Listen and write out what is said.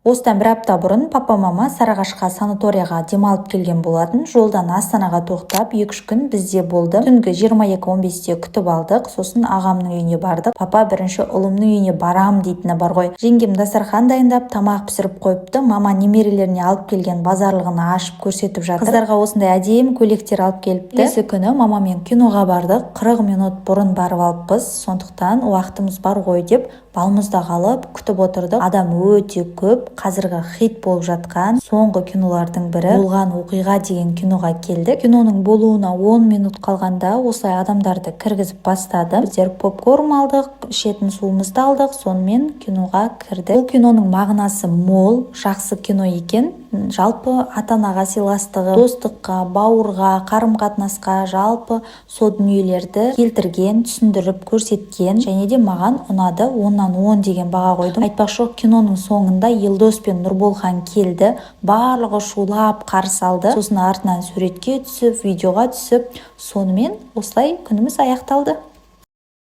Осыдан бір апта бұрын папа-мама Сарыағашқа санаторияға демалып келген болатын. Жолдан Астанаға тоқтап 2-3 күн бізде болды. Түнгі 22:15-те күтіп алдық. Сосын ағамның үйіне бардық. Папа бірінші ұлымның үйіне барам дейтіні бар ғой. Жеңгем дастархан дайындап, тамақ пісіріп қойыпты. Мама немерелеріне алып келген базарлығын ашып көрсетіп жатыр. Қыздарға осындай әдемі көйлектер алып келіпті. Келесі күні мамамен киноға бардық. 40 минут бұрын барып алыппыз. Сондықтан уақытымыз бар ғой деп балмұзда қалып күтіп отырдық. Адам өте көп. Қазіргі хит болып жатқан соңғы кинолардың бірі болған оқиға деген киноға келдік. Киноның болуына 10 минут қалғанда осылай адамдарды кіргізіп бастады. Біздер попкорн алдық, ішетін суымызды алдық, сонымен киноға кірдік. Бұл киноның мағынасы мол, жақсы кино екен. Жалпы ата-анаға сыйластығы, достыққа, бауырға, қарым-қатынасқа, жалпы сол дүниелерді келтірген, түсіндіріп көрсеткен, және де маған ұнады. 10-нан 10 деген баға қойдым. Айтпақшы, киноның соңында Елдос пен Нұрболхан келді. Барлығы шулап қарсы алды. Сосын артынан суретке түсіп, видеоға түсіп, сонымен осылай күніміз аяқталды.